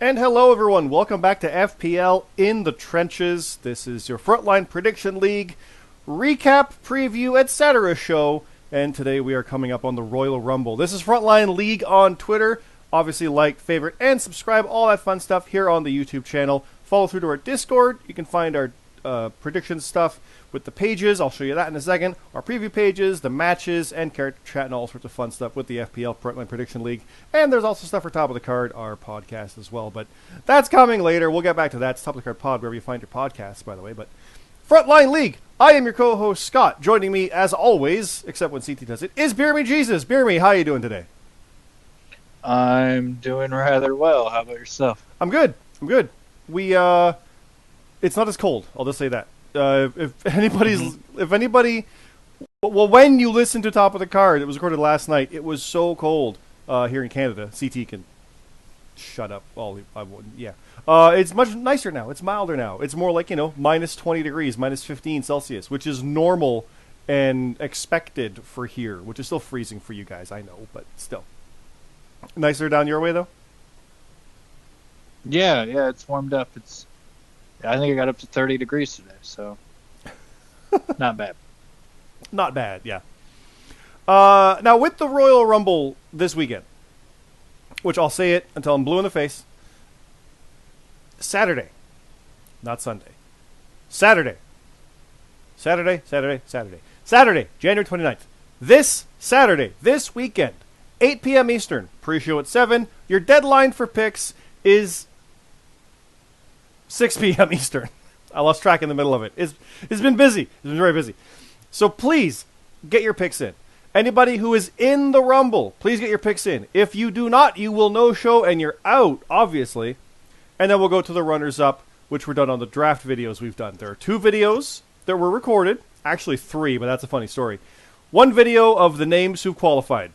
And hello, everyone. Welcome back to FPL in the Trenches. This is your Frontline Prediction League recap, preview, etc. show. And today we are coming up on the Royal Rumble. This is Frontline League on Twitter. Obviously, like, favorite, and subscribe. All that fun stuff here on the YouTube channel. Follow through to our Discord. You can find our prediction stuff with the pages. I'll show you that in a second. Our preview pages, the matches, and character chat, and all sorts of fun stuff with the FPL Frontline Prediction League. And there's also stuff for Top of the Card, our podcast as well. But that's coming later. We'll get back to that. It's Top of the Card Pod, wherever you find your podcasts, by the way. But Frontline League. I am your co-host, Scott. Joining me, as always, except when CT does it, is BeerMe Jesus. BeerMe, how are you doing today? I'm doing rather well. How about yourself? I'm good. We, it's not as cold. I'll just say that. If anybody, well, when you listen to Top of the Card, it was recorded last night. It was so cold here in Canada. CT can shut up. I wouldn't. Yeah. It's much nicer now. It's milder now. It's more like, minus 20 degrees, minus 15 Celsius, which is normal and expected for here, which is still freezing for you guys. I know, but still. Nicer down your way, though? Yeah, it's warmed up. I think it got up to 30 degrees today, so not bad. Not bad, yeah. Now, with the Royal Rumble this weekend, which I'll say it until I'm blue in the face, Saturday, not Sunday. Saturday, January 29th. This Saturday, this weekend, 8 p.m. Eastern, pre-show at 7. Your deadline for picks is 6 p.m. Eastern. I lost track in the middle of it. It's been busy. It's been very busy. So please, get your picks in. Anybody who is in the Rumble, please get your picks in. If you do not, you will no-show and you're out, obviously. And then we'll go to the runners-up, which were done on the draft videos we've done. There are 2 videos that were recorded. Actually 3, but that's a funny story. 1 video of the names who qualified.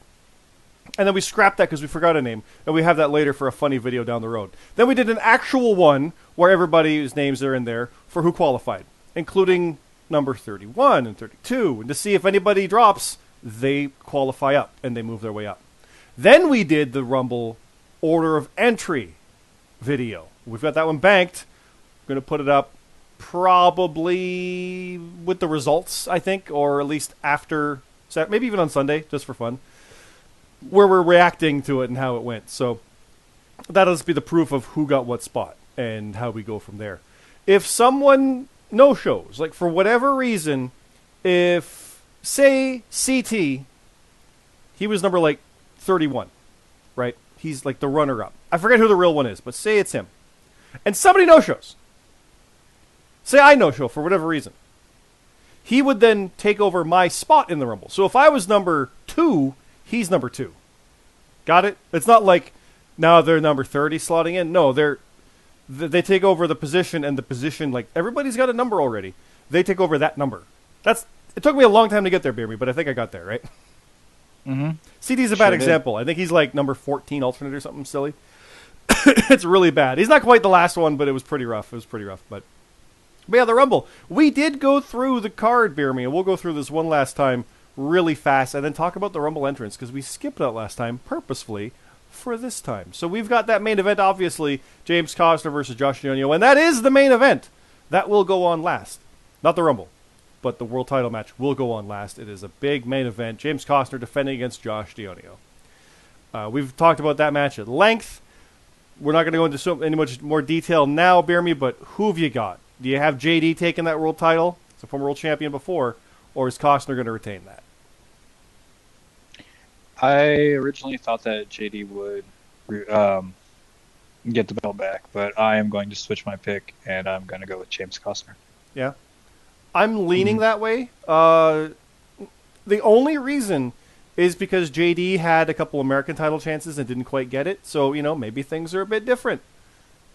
And then we scrapped that because we forgot a name, and we have that later for a funny video down the road. Then we did an actual one where everybody's names are in there for who qualified, including number 31 and 32. And to see if anybody drops, they qualify up, and they move their way up. Then we did the Rumble order of entry video. We've got that one banked. We're going to put it up probably with the results, I think, or at least after, maybe even on Sunday, just for fun, where we're reacting to it and how it went. So that'll just be the proof of who got what spot and how we go from there. If someone no-shows, like for whatever reason, if, say, CT, he was number, 31, right? He's, the runner-up. I forget who the real one is, but say it's him. And somebody no-shows. Say I no-show for whatever reason. He would then take over my spot in the Rumble. So if I was number 2, he's number 2. Got it? It's not like now they're number 30 slotting in. No, they take over the position, and the position, everybody's got a number already. They take over that number. It took me a long time to get there, BeerMe, but I think I got there, right? Mm-hmm. CD's a bad example. I think he's number 14 alternate or something silly. It's really bad. He's not quite the last one, but it was pretty rough. But yeah, the Rumble. We did go through the card, BeerMe, and we'll go through this one last time really fast, and then talk about the Rumble entrance, because we skipped that last time purposefully for this time. So we've got that main event, obviously, James Costner versus Josh Dionio, and that is the main event. That will go on last. Not the Rumble, but the world title match will go on last. It is a big main event. James Costner defending against Josh Dionio. We've talked about that match at length. We're not going to go into any much more detail now, BeerMe, but who have you got? Do you have JD taking that world title? He's a former world champion before, or is Costner going to retain that? I originally thought that JD would get the belt back, but I am going to switch my pick, and I'm going to go with James Costner. Yeah. I'm leaning that way. The only reason is because JD had a couple American title chances and didn't quite get it, so, maybe things are a bit different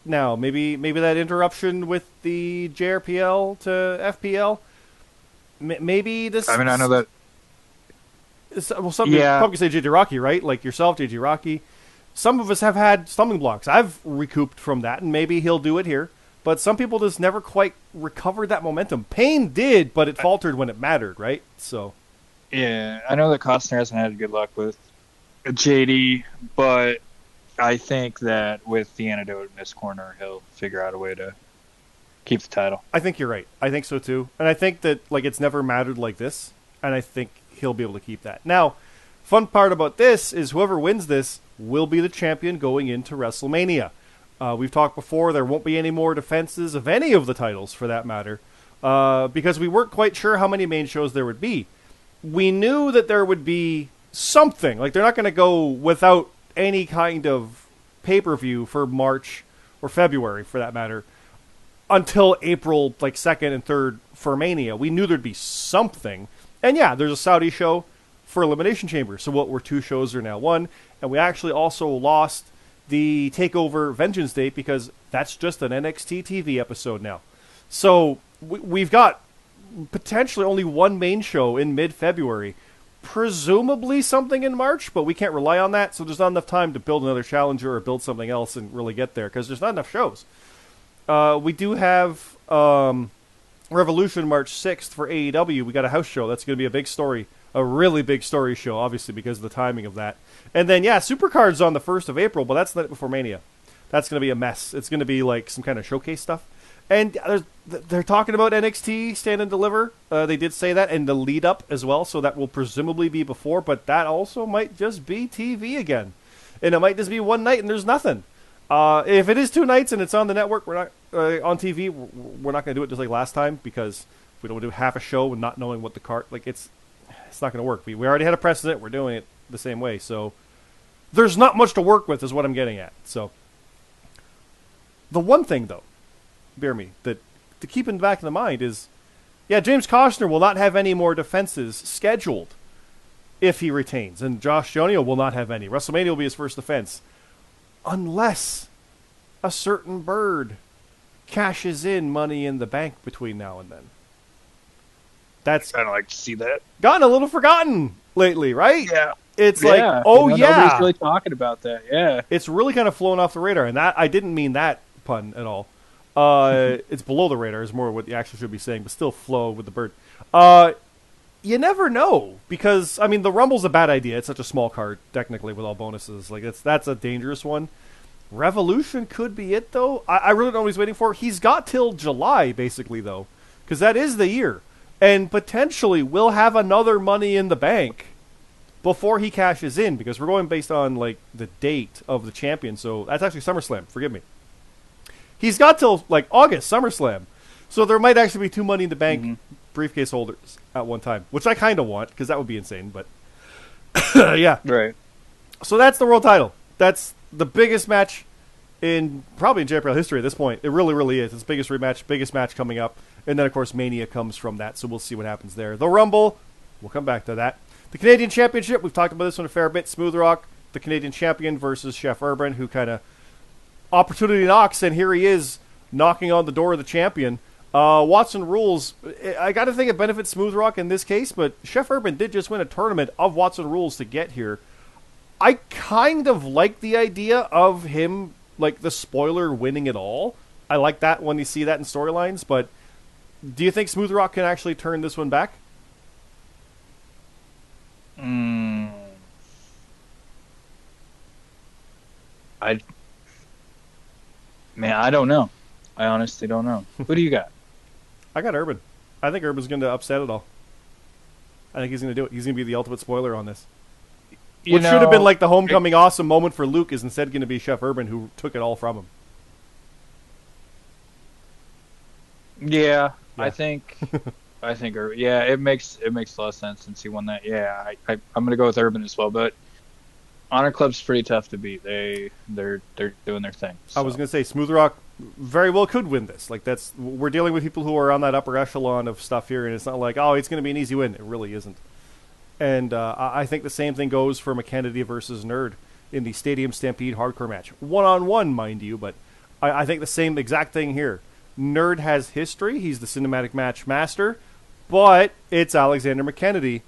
now. Maybe that interruption with the JRPL to FPL, maybe this... I mean, I know that... Well, some people probably say JJ Rocky, right? Like yourself, JJ Rocky. Some of us have had stumbling blocks. I've recouped from that, and maybe he'll do it here. But some people just never quite recovered that momentum. Payne did, but it faltered when it mattered, right? So, yeah, I know that Costner hasn't had good luck with JD, but I think that with the antidote in this corner, he'll figure out a way to keep the title. I think you're right. I think so too. And I think that like it's never mattered like this, and I think he'll be able to keep that. Now, fun part about this is whoever wins this will be the champion going into WrestleMania. We've talked before, there won't be any more defenses of any of the titles for that matter, because we weren't quite sure how many main shows there would be. We knew that there would be something. Like, they're not going to go without any kind of pay-per-view for March or February, for that matter, until April, like, 2nd and 3rd for Mania. We knew there'd be something. And yeah, there's a Saudi show for Elimination Chamber. So what were 2 shows are now 1. And we actually also lost the TakeOver Vengeance date because that's just an NXT TV episode now. So we've got potentially only 1 main show in mid-February. Presumably something in March, but we can't rely on that. So there's not enough time to build another challenger or build something else and really get there because there's not enough shows. We do have Revolution March 6th for AEW. We got a house show. That's going to be a big story. A really big story show, obviously, because of the timing of that. And then, yeah, Supercard's on the 1st of April, but that's the night before Mania. That's going to be a mess. It's going to be like some kind of showcase stuff. And they're talking about NXT Stand and Deliver. They did say that, and the lead up as well, so that will presumably be before, but that also might just be TV again. And it might just be one night and there's nothing. If it is 2 nights and it's on the network, we're not on TV, we're not going to do it just like last time, because we don't do half a show and not knowing what the card, like it's not going to work. We already had a precedent. We're doing it the same way. So there's not much to work with is what I'm getting at. So the one thing, though, BeerMe, that to keep in the back of the mind is, yeah, James Costner will not have any more defenses scheduled if he retains. And Josh Jonio will not have any. WrestleMania will be his first defense. Unless a certain bird cashes in Money in the Bank between now and then. That's kind of like to see that. Gotten a little forgotten lately, right? Yeah. It's like, oh, yeah. Nobody's really talking about that, yeah. It's really kind of flown off the radar, and that I didn't mean that pun at all. It's below the radar is more what you actually should be saying, but still flow with the bird. You never know, because, I mean, the Rumble's a bad idea. It's such a small card, technically, with all bonuses. Like, that's a dangerous one. Revolution could be it, though. I really don't know what he's waiting for. He's got till July, basically, though, because that is the year. And potentially we'll have another Money in the Bank before he cashes in, because we're going based on, like, the date of the champion. So that's actually SummerSlam. Forgive me. He's got till, like, August, SummerSlam. So there might actually be 2 Money in the Bank briefcase holders at one time, which I kind of want, because that would be insane. But, yeah. Right. So that's the world title. That's the biggest match probably in JPL history at this point. It really, really is. It's the biggest rematch, biggest match coming up. And then, of course, Mania comes from that, so we'll see what happens there. The Rumble, we'll come back to that. The Canadian Championship, we've talked about this one a fair bit. Smooth Rock, the Canadian champion, versus Chef Urban, who kind of opportunity knocks, and here he is knocking on the door of the champion. Watson Rules, I got to think it benefits Smooth Rock in this case, but Chef Urban did just win a tournament of Watson Rules to get here. I kind of like the idea of him, like the spoiler, winning it all. I like that when you see that in storylines, but do you think Smooth Rock can actually turn this one back? I don't know. I honestly don't know. Who do you got? I got Urban. I think Urban's going to upset it all. I think he's going to do it. He's going to be the ultimate spoiler on this. What should have been like the homecoming awesome moment for Luke is instead going to be Chef Urban, who took it all from him. Yeah. I think, yeah, it makes a lot of sense since he won that. Yeah, I'm going to go with Urban as well, but Honor Club's pretty tough to beat. They're doing their thing. So. I was going to say Smooth Rock very well could win this. Like we're dealing with people who are on that upper echelon of stuff here, and it's not like, oh, it's going to be an easy win. It really isn't. And I think the same thing goes for Mckennedy versus Nerd in the Stadium Stampede hardcore match. 1-on-1, mind you, but I think the same exact thing here. Nerd has history. He's the cinematic match master, but it's Alexander Mckennedy.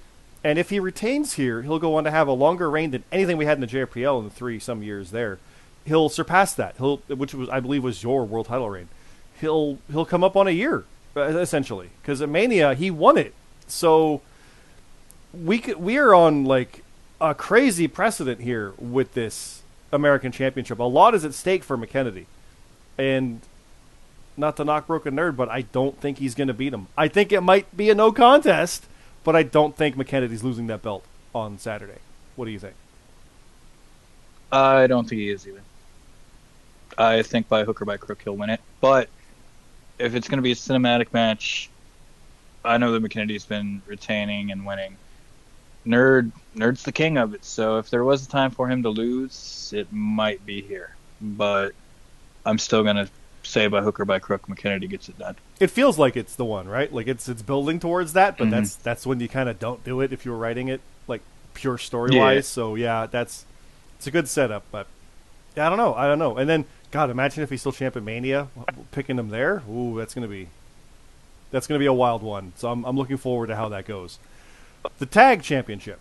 And if he retains here, he'll go on to have a longer reign than anything we had in the JPL in the 3-some years there. He'll surpass that. Which was, I believe, was your world title reign. He'll come up on a year, essentially, because at Mania he won it. So we are on like a crazy precedent here with this American Championship. A lot is at stake for Mckennedy. And not to knock Broken Nerd, but I don't think he's going to beat him. I think it might be a no contest, but I don't think Mckennedy's losing that belt on Saturday. What do you think? I don't think he is either. I think by hook or by crook he'll win it. But if it's going to be a cinematic match, I know that Mckennedy's been retaining and winning. Nerd's the king of it. So if there was a time for him to lose, it might be here. But I'm still going to say by hook or by crook, Mckennedy gets it done. It feels like it's the one, right? Like it's building towards that, but that's when you kind of don't do it if you were writing it like pure story wise. So yeah, it's a good setup, but yeah, I don't know. And then God, imagine if he's still champ at Mania, picking him there. Ooh, that's gonna be a wild one. So I'm looking forward to how that goes. The Tag Championship.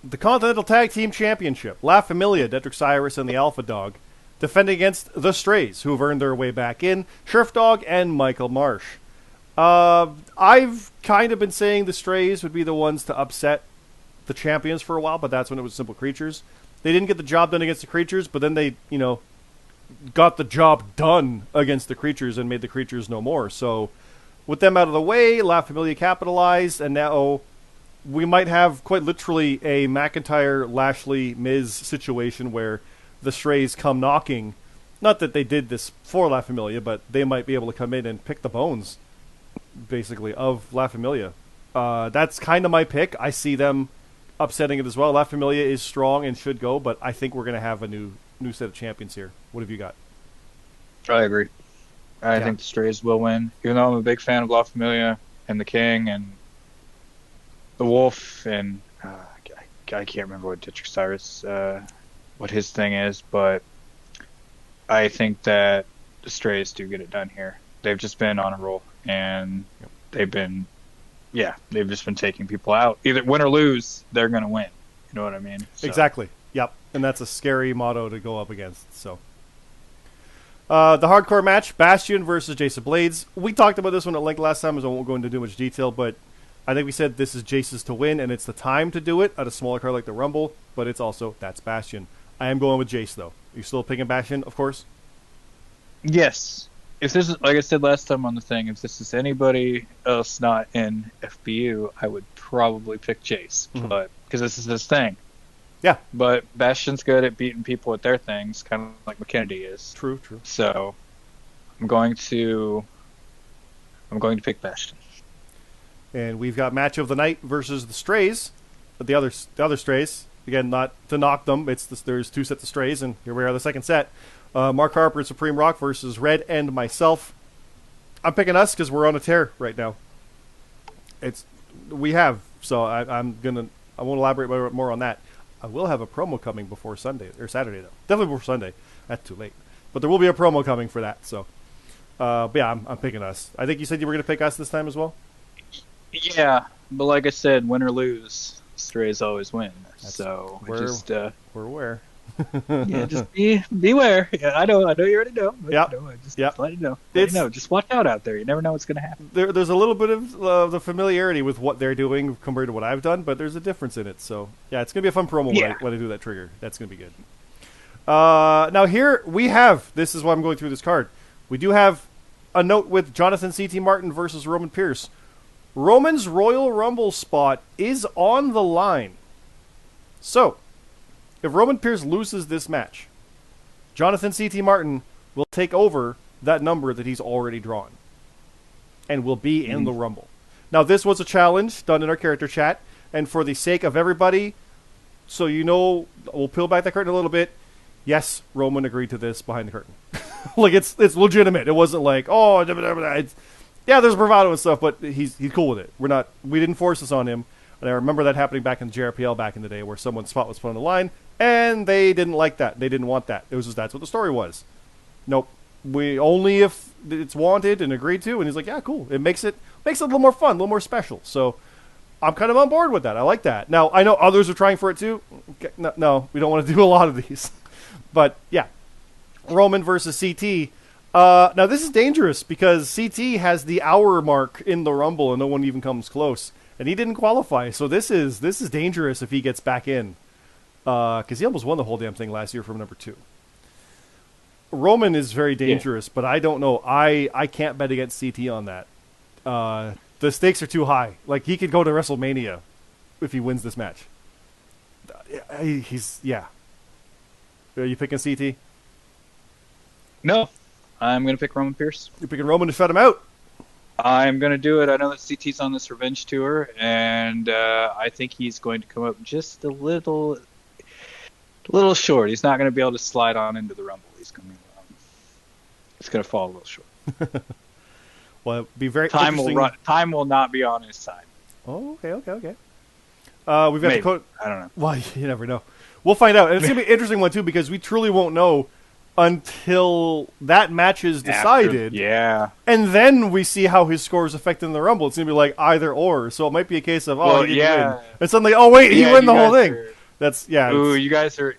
The Continental Tag Team Championship. La Familia, Dedrick Cyrus, and the Alpha Dog defending against the Strays, who have earned their way back in, Sheriff Dog and Michael Marsh. I've kind of been saying the Strays would be the ones to upset the champions for a while, but that's when it was Simple Creatures. They didn't get the job done against the Creatures, but then they, got the job done against the Creatures and made the Creatures no more. So with them out of the way, La Familia capitalized, and now we might have quite literally a McIntyre, Lashley, Miz situation where the Strays come knocking. Not that they did this for La Familia, but they might be able to come in and pick the bones, basically, of La Familia. That's kind of my pick. I see them upsetting it as well. La Familia is strong and should go, but I think we're going to have a new set of champions here. What have you got? I agree. I think the Strays will win, even though I'm a big fan of La Familia and the King and the Wolf, and I can't remember what Dedrick Cyrus, what his thing is, but I think that the Strays do get it done here. They've just been on a roll, and they've just been taking people out. Either win or lose, they're going to win. You know what I mean? So. Exactly. Yep. And that's a scary motto to go up against. So, the hardcore match, Bastion versus Jason Blades. We talked about this one at length last time, so I won't go into too much detail, but I think we said this is Jace's to win, and it's the time to do it at a smaller card like the Rumble, but it's also, that's Bastion. I am going with Jace, though. Are you still picking Bastion, of course? Yes. If this is, like I said last time on the thing, if this is anybody else not in FBU, I would probably pick Jace, but because this is his thing. Yeah. But Bastion's good at beating people at their things, kind of like Mckennedy is. True. So I'm going to pick Bastion. And we've got match of the night versus the Strays. The other Strays. Again, not to knock them. There's two sets of Strays, and here we are, the second set. Mark Harper and Supreme Rock versus Red and myself. I'm picking us because we're on a tear right now. So I won't elaborate more on that. I will have a promo coming before Sunday or Saturday though. Definitely before Sunday. That's too late. But there will be a promo coming for that. So, but yeah, I'm picking us. I think you said you were going to pick us this time as well. Yeah, but like I said, win or lose, Strays always win. We're aware. Yeah, just beware. Yeah, I know you already know. Yeah, just let you know. Just watch out there. You never know what's going to happen. There's a little bit of the familiarity with what they're doing compared to what I've done, but there's a difference in it. So yeah, it's going to be a fun promo when I do that trigger. That's going to be good. Now here we have. This is why I'm going through this card. We do have a note with Jonathan C.T. Martin versus Roman Pierce. Roman's Royal Rumble spot is on the line. So, if Roman Pierce loses this match, Jonathan C.T. Martin will take over that number that he's already drawn and will be in the Rumble. Now, this was a challenge done in our character chat, and for the sake of everybody, so we'll peel back the curtain a little bit. Yes, Roman agreed to this behind the curtain. Like, it's legitimate. It wasn't like, there's bravado and stuff, but he's cool with it. We didn't force this on him. And I remember that happening back in the JRPL back in the day where someone's spot was put on the line, and they didn't like that. They didn't want that. It was just that's what the story was. Nope. We only if it's wanted and agreed to, and he's like, yeah, cool. It makes it a little more fun, a little more special. So I'm kind of on board with that. I like that. Now, I know others are trying for it too. No, we don't want to do a lot of these. But, yeah. Roman versus CT. Now, this is dangerous because CT has the hour mark in the Rumble, and no one even comes close. And he didn't qualify, so this is dangerous if he gets back in. because he almost won the whole damn thing last year from number 2. Roman is very dangerous, but I don't know. I can't bet against CT on that. The stakes are too high. Like, he could go to WrestleMania if he wins this match. He's Are you picking CT? No, I'm going to pick Roman Pierce. You're picking Roman to shut him out? I'm going to do it. I know that CT's on this revenge tour, and I think he's going to come up just a little short. He's not going to be able to slide on into the Rumble. He's going to fall a little short. Well, it'd be very interesting. Time will not be on his side. Oh, okay. We've got Maybe. I don't know. Well, you never know. We'll find out. And it's going to be an interesting one, too, because we truly won't know until that match is decided. Yeah. And then we see how his score is affected in the Rumble. It's going to be like either or. So it might be a case of, he didn't win. And suddenly, he won the whole thing. Ooh, you guys are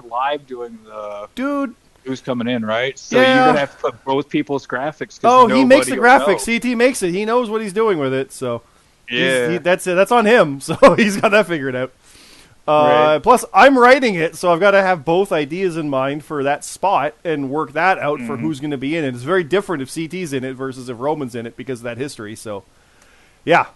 live doing the... Dude. Who's coming in, right? So you're going to have to put both people's graphics. He makes the graphics. CT makes it. He knows what he's doing with it. So that's it. That's on him. So he's got that figured out. Right. Plus, I'm writing it, so I've got to have both ideas in mind for that spot and work that out for who's going to be in it. It's very different if CT's in it versus if Roman's in it because of that history. So, yeah.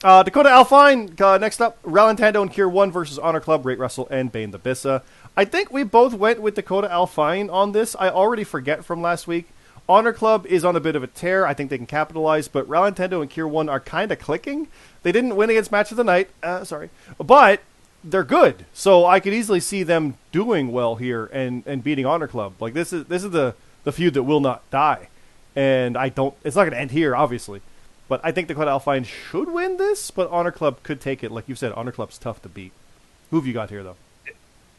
Dakota Alfine, next up, Ralantando and Kier 1 versus Honor Club, Rate Russell, and Bane the Bissa. I think we both went with Dakota Alfine on this. I already forget from last week. Honor Club is on a bit of a tear. I think they can capitalize, but Ralantando and Kier 1 are kind of clicking. They didn't win against Match of the Night, but they're good. So I could easily see them doing well here and beating Honor Club. Like this is the feud that will not die. And it's not going to end here, obviously. But I think Dakota Alfine should win this, but Honor Club could take it. Like you said, Honor Club's tough to beat. Who have you got here, though?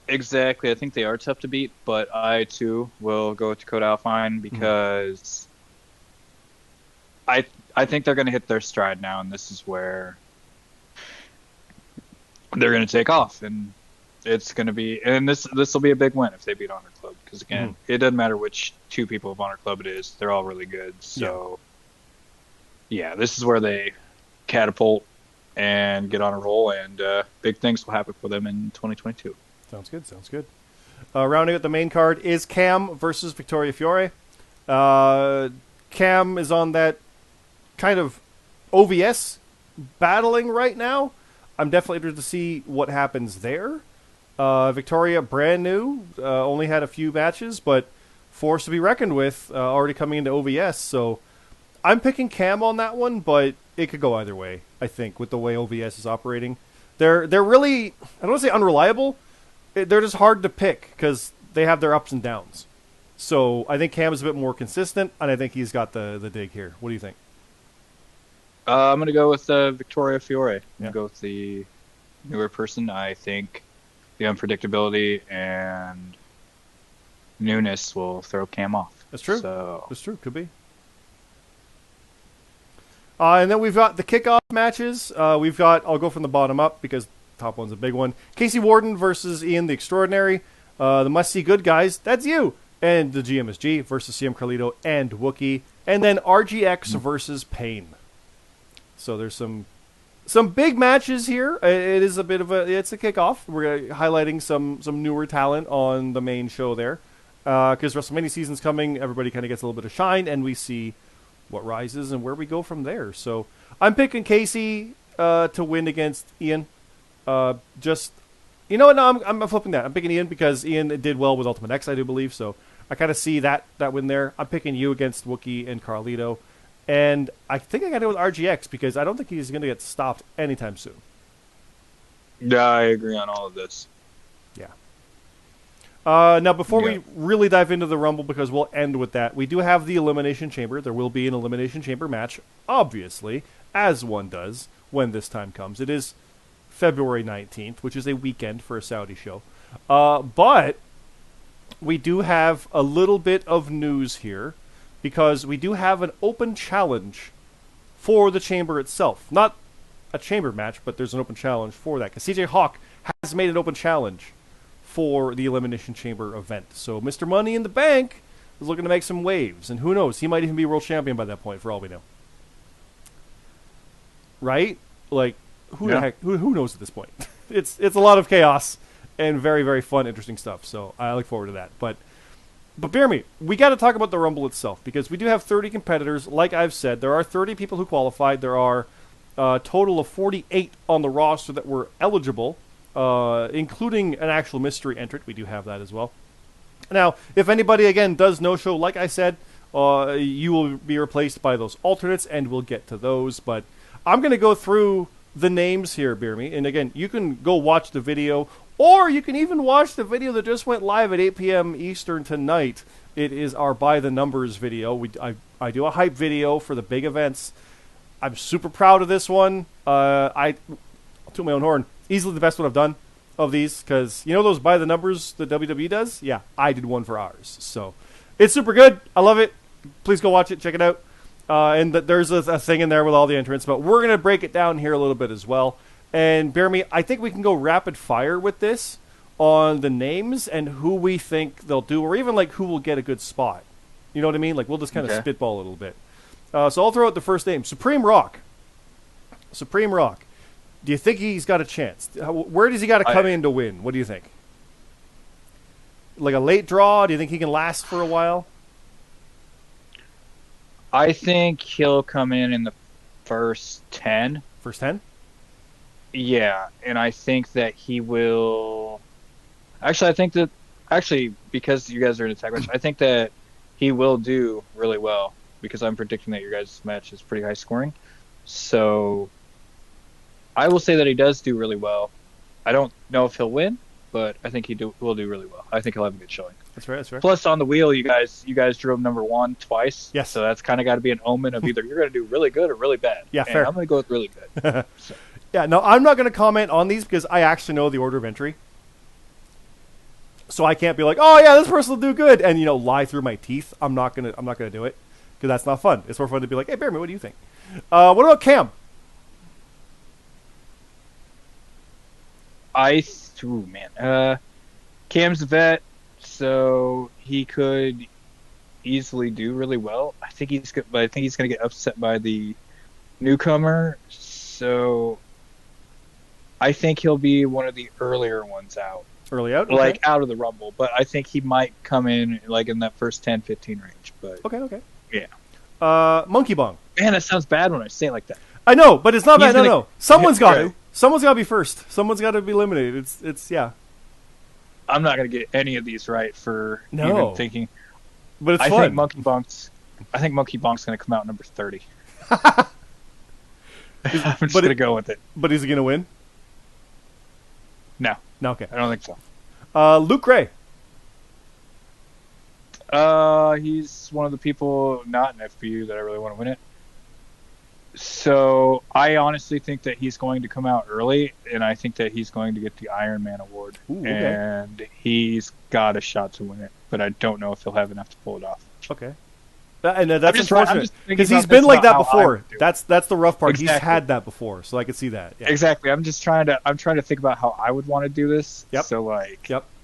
Exactly. I think they are tough to beat, but I, too, will go with Dakota Alfine because I think they're going to hit their stride now, and this is where they're going to take off. And it's going to be... And this will be a big win if they beat Honor Club because, again, it doesn't matter which 2 people of Honor Club it is. They're all really good, so... Yeah, this is where they catapult and get on a roll, and big things will happen for them in 2022. Sounds good. Rounding out the main card is Cam versus Victoria Fiore. Cam is on that kind of OVS battling right now. I'm definitely interested to see what happens there. Victoria, brand new, only had a few matches, but force to be reckoned with, already coming into OVS, so... I'm picking Cam on that one, but it could go either way, I think, with the way OVS is operating. They're really, I don't want to say unreliable, they're just hard to pick because they have their ups and downs. So I think Cam is a bit more consistent, and I think he's got the dig here. What do you think? I'm going to go with Victoria Fiore. I'm going to go with the newer person. I think the unpredictability and newness will throw Cam off. That's true. So. That's true. Could be. And then we've got the kickoff matches. I'll go from the bottom up because top one's a big one. Casey Warden versus Ian the Extraordinary. The must-see good guys, that's you. And the GMSG versus CM Carlito and Wookie. And then RGX versus Pain. So there's some big matches here. It is it's a kickoff. We're highlighting some newer talent on the main show there. Because WrestleMania season's coming, everybody kind of gets a little bit of shine, and we see what rises and where we go from there. So I'm picking Casey to win against Ian. I'm flipping that. I'm picking Ian because Ian did well with Ultimate X, I do believe. So I kind of see that win there. I'm picking you against Wookie and Carlito. And I think I got to go with RGX because I don't think he's going to get stopped anytime soon. Yeah, I agree on all of this. Yeah. Now, before we really dive into the Rumble, because we'll end with that, we do have the Elimination Chamber. There will be an Elimination Chamber match, obviously, as one does when this time comes. It is February 19th, which is a weekend for a Saudi show. But we do have a little bit of news here, because we do have an open challenge for the Chamber itself. Not a Chamber match, but there's an open challenge for that, because CJ Hawk has made an open challenge for the Elimination Chamber event. So Mr. Money in the Bank is looking to make some waves, and who knows, he might even be world champion by that point, for all we know. Right? Like, who the heck? Who knows at this point? It's a lot of chaos, and very, very fun, interesting stuff. So I look forward to that. But BeerMe, we got to talk about the Rumble itself because we do have 30 competitors. Like I've said, there are 30 people who qualified. There are a total of 48 on the roster that were eligible, including an actual mystery entrant. We do have that as well. Now, if anybody, again, does no-show, like I said, you will be replaced by those alternates, and we'll get to those. But I'm going to go through the names here, BeerMe. And again, you can go watch the video, or you can even watch the video that just went live at 8 p.m. Eastern tonight. It is our By the Numbers video. I do a hype video for the big events. I'm super proud of this one. I'll toot my own horn. Easily the best one I've done of these, because you know those By the Numbers that WWE does? Yeah, I did one for ours. So it's super good. I love it. Please go watch it. Check it out. And there's a thing in there with all the entrants, but we're going to break it down here a little bit as well. And BeerMe, I think we can go rapid fire with this on the names and who we think they'll do, or even like who will get a good spot. You know what I mean? Like we'll just kind of spitball a little bit. So I'll throw out the first name, Supreme Rock. Supreme Rock. Do you think he's got a chance? Where does he got to come in to win? What do you think? Like a late draw? Do you think he can last for a while? I think he'll come in the first 10. First 10? Yeah, and I think that he will... Actually, because you guys are in a tag match, I think that he will do really well, because I'm predicting that your guys' match is pretty high scoring. So I will say that he does do really well. I don't know if he'll win, but I think will do really well. I think he'll have a good showing. That's right. That's right. Plus, on the wheel, you guys drew him number 1 twice. Yes. So that's kind of got to be an omen of either you're going to do really good or really bad. Yeah, and fair. I'm going to go with really good. So. Yeah, no, I'm not going to comment on these because I actually know the order of entry. So I can't be like, oh yeah, this person will do good, and lie through my teeth. I'm not gonna do it because that's not fun. It's more fun to be like, hey, BeerMe, what do you think? What about Cam? Cam's a vet, so he could easily do really well. I think he's going to get upset by the newcomer, so I think he'll be one of the earlier ones out. Early out? Okay. Like out of the Rumble, but I think he might come in like in that first 10-15 range. But Okay. Yeah. Monkey Bong. Man, that sounds bad when I say it like that. I know, but it's not bad. No. Someone's got to. Someone's got to be first. Someone's got to be eliminated. It's yeah. I'm not going to get any of these right for even thinking. But it's fun. I think Monkey Bonk's going to come out number 30. I'm just going to go with it. But is he going to win? No. Okay. I don't think so. Luke Gray. He's one of the people not in FPU that I really want to win it. So I honestly think that he's going to come out early, and I think that he's going to get the Iron Man award. Ooh, okay. And he's got a shot to win it, but I don't know if he'll have enough to pull it off. Okay. That's unfortunate because he's been like that before. That's the rough part. Exactly. He's had that before, so I could see that. Yeah. Exactly. I'm trying to think about how I would want to do this. Yep. So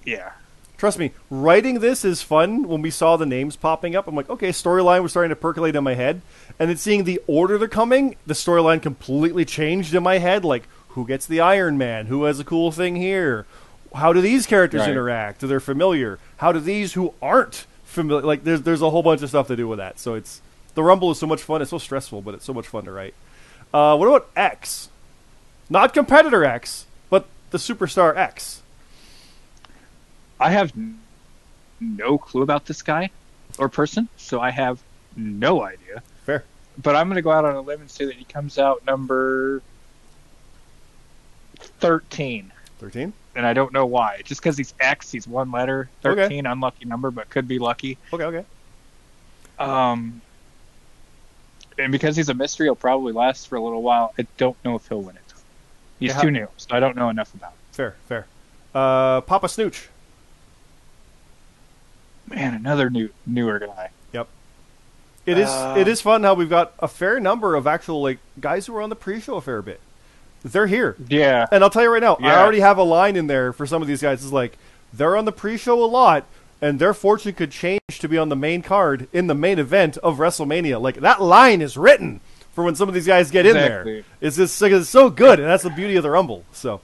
yeah. Trust me, writing this is fun. When we saw the names popping up, I'm like, okay, storyline was starting to percolate in my head, and then seeing the order they're coming, the storyline completely changed in my head. Like, who gets the Iron Man? Who has a cool thing here? How do these characters interact? They're familiar. How do these who aren't familiar? Like, there's a whole bunch of stuff to do with that. So the Rumble is so much fun. It's so stressful, but it's so much fun to write. What about X? Not competitor X, but the superstar X. I have no clue about this guy or person, so I have no idea. Fair. But I'm going to go out on a limb and say that he comes out number 13. 13? And I don't know why. Just because he's X, he's one letter. 13, unlucky number, but could be lucky. Okay. And because he's a mystery, he'll probably last for a little while. I don't know if he'll win it. He's too new, so I don't know enough about it. Fair. Papa Snooch. Man, another newer guy. Yep. It is fun how we've got a fair number of actual guys who were on the pre-show a fair bit. They're here. Yeah. And I'll tell you right now, I already have a line in there for some of these guys. It's like, they're on the pre-show a lot, and their fortune could change to be on the main card in the main event of WrestleMania. Like, that line is written for when some of these guys get in there. It's just it's so good, and that's the beauty of the Rumble. So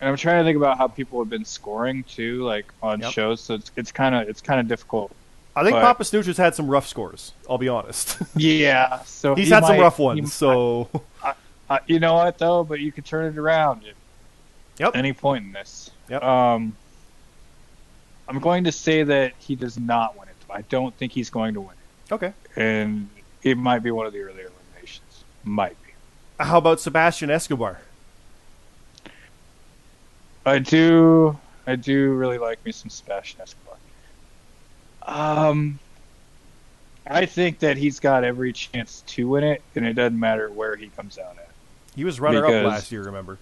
And I'm trying to think about how people have been scoring too, like on Yep. shows. So it's kind of difficult. I think But Papa Snooch has had some rough scores. I'll be honest. yeah, so He's he had some might, rough he ones. So you know what though? But you could turn it around at yep. any point in this. Yep. I'm going to say that he does not win it. I don't think he's going to win it. Okay. And it might be one of the earlier eliminations. Might be. How about Sebastian Escobar? I do really like me some Sebastian Escobar. I think that he's got every chance to win it, and it doesn't matter where he comes out at. He was runner-up last year, remember?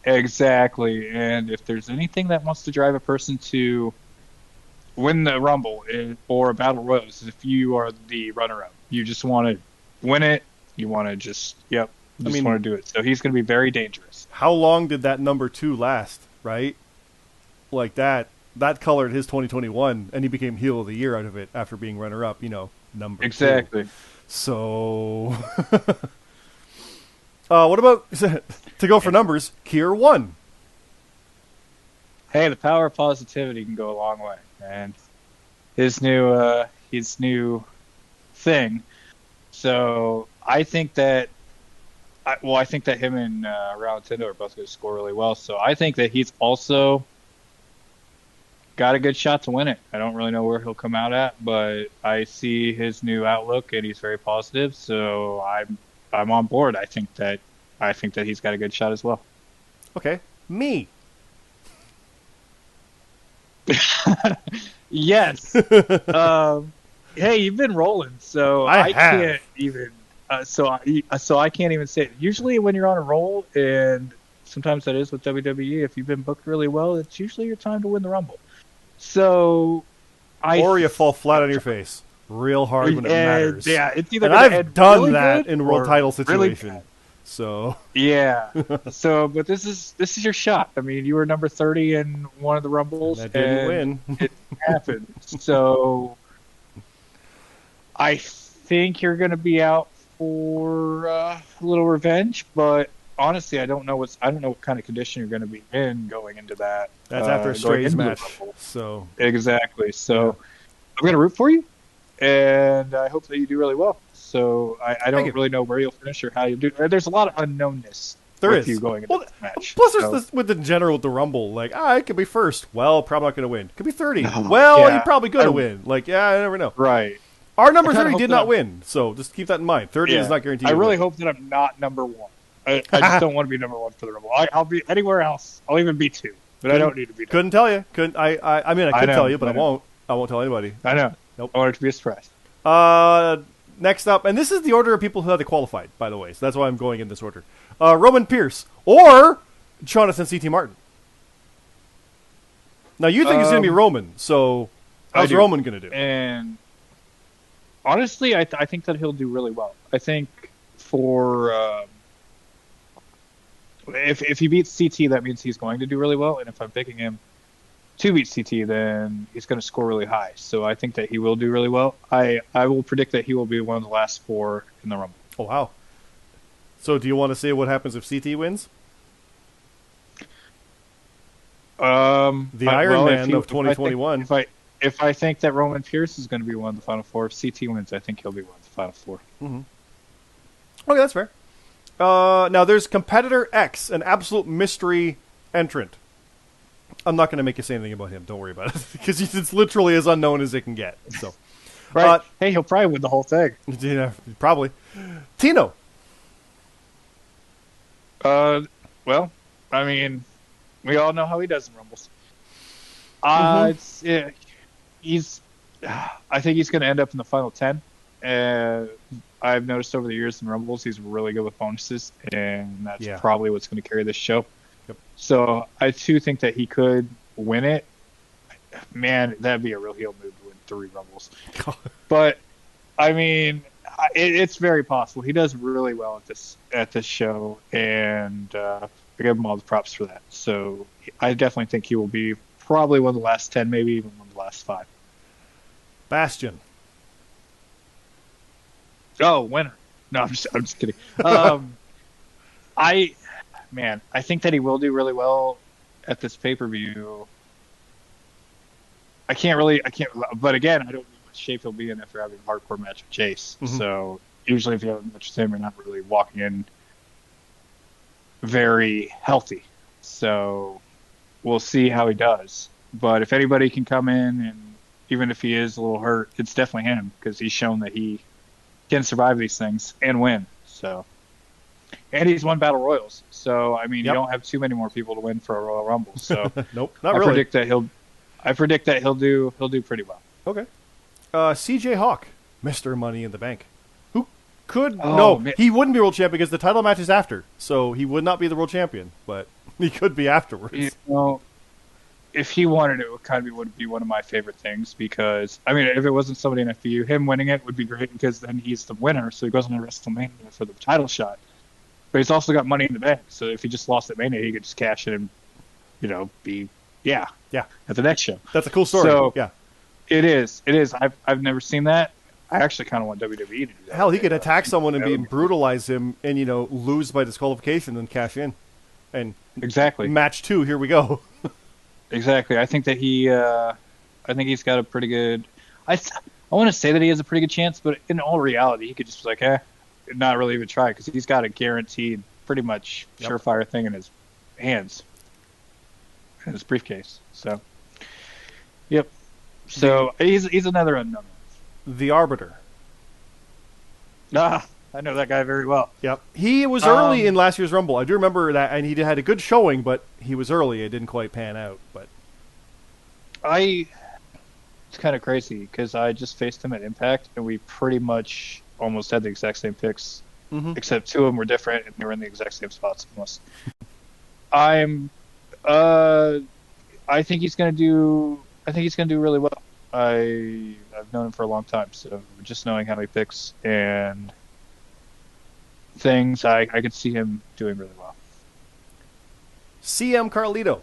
Exactly. And if there's anything that wants to drive a person to win the Rumble or a Battle Royal, is if you are the runner-up. You just want to win it. You want to just want to do it. So he's going to be very dangerous. How long did that number 2 last, right? Like that colored his 2021, and he became heel of the year out of it after being runner-up, number 2. Exactly. So, what about, to go for numbers, Kier won. Hey, the power of positivity can go a long way. And his new thing. So I think that him and Valentino are both going to score really well. So I think that he's also got a good shot to win it. I don't really know where he'll come out at, but I see his new outlook and he's very positive. So I'm on board. I think that he's got a good shot as well. Okay, me. Yes. Hey, you've been rolling, so I can't even. So I can't even say it. Usually, when you're on a roll, and sometimes that is with WWE, if you've been booked really well, it's usually your time to win the Rumble. So, or you fall flat on your face real hard when it matters. Yeah, it's either. And I've done really that in world title situation. Really so yeah. So, but this is your shot. I mean, you were number 30 in one of the Rumbles, and that didn't win. It happened. So, I think you're going to be out for a little revenge, but honestly, I don't know what kind of condition you're going to be in going into that. That's after a Strays match. So exactly. So I'm going to root for you, and I hope that you do really well. So I don't really know where you'll finish or how you'll do. There's a lot of unknownness. With you going into this match. Plus, there's this with the general with the Rumble. Like, it could be first. Well, probably not going to win. Could be 30. Well, you're probably going to win. Like, I never know. Right. Our number 30 did not win, so just keep that in mind. 30 is not guaranteed. I really hope that I'm not number 1. I just don't want to be number 1 for the Rumble. I'll be anywhere else. I'll even be 2, but I don't need to be. Couldn't tell you. I mean, I could tell you, but I won't. I won't tell anybody. I know. Nope. I want it to be a surprise. Next up, and this is the order of people who have qualified, by the way, so that's why I'm going in this order. Roman Pierce or Jonathan C.T. Martin. Now, you think it's going to be Roman, so how's Roman going to do? And honestly, I think that he'll do really well. I think for if he beats CT, that means he's going to do really well. And if I'm picking him to beat CT, then he's going to score really high. So I think that he will do really well. I will predict that he will be one of the last 4 in the Rumble. Oh, wow. So do you want to say what happens if CT wins? The Iron Man of 2021. If I think that Roman Pierce is going to be one of the Final 4, if CT wins, I think he'll be one of the Final 4. Mm-hmm. Okay, that's fair. Now, there's Competitor X, an absolute mystery entrant. I'm not going to make you say anything about him. Don't worry about it. Because it's literally as unknown as it can get. So, right. Hey, he'll probably win the whole thing. Yeah, probably. Tino. Well, I mean, we all know how he does in Rumbles. I think he's going to end up in the final 10. I've noticed over the years in Rumbles, he's really good with bonuses, and that's probably what's going to carry this show. Yep. So I too think that he could win it. Man, that'd be a real heel move to win 3 Rumbles. But I mean, it's very possible. He does really well at this show, and I give him all the props for that. So I definitely think he will be probably one of the last 10, maybe even one of the last 5. Bastion. Oh, winner. No, I'm just kidding. I think that he will do really well at this pay-per-view, I can't. But again, I don't know what shape he'll be in after having a hardcore match with Chase. Mm-hmm. So usually, if you have a match with him, you're not really walking in very healthy. So we'll see how he does. But if anybody can come in, and even if he is a little hurt, it's definitely him, because he's shown that he can survive these things and win. So, and he's won Battle Royals. So I mean, you don't have too many more people to win for a Royal Rumble. So nope, not really. I predict that he'll do pretty well. Okay. CJ Hawk, Mr. Money in the Bank. Who could... Man. He wouldn't be world champion because the title match is after. So he would not be the world champion, but he could be afterwards. You know, if he wanted it, would be one of my favorite things, because, I mean, if it wasn't somebody in FPU, him winning it would be great, because then he's the winner, so he goes on to WrestleMania for the title shot. But he's also got Money in the Bank, so if he just lost at Mania, he could just cash in and, be... Yeah. At the next show. That's a cool story. So, yeah. It is. I've never seen that. I actually kind of want WWE to do that. Hell, he could attack someone and brutalize him and, lose by disqualification and then cash in. And exactly. Match 2, here we go. Exactly. I think that he's got a pretty good... I want to say that he has a pretty good chance, but in all reality, he could just be like, not really even try, because he's got a guaranteed, pretty much surefire thing in his hands. In his briefcase. So, yep. So he's another unknown. The Arbiter. I know that guy very well. Yep. He was early in last year's Rumble. I do remember that, and he had a good showing, but he was early. It didn't quite pan out. But it's kind of crazy, because I just faced him at Impact, and we pretty much almost had the exact same picks, except two of them were different, and they were in the exact same spots almost. I think he's gonna do really well. I've known him for a long time, so just knowing how he picks and things, I could see him doing really well. CM Carlito,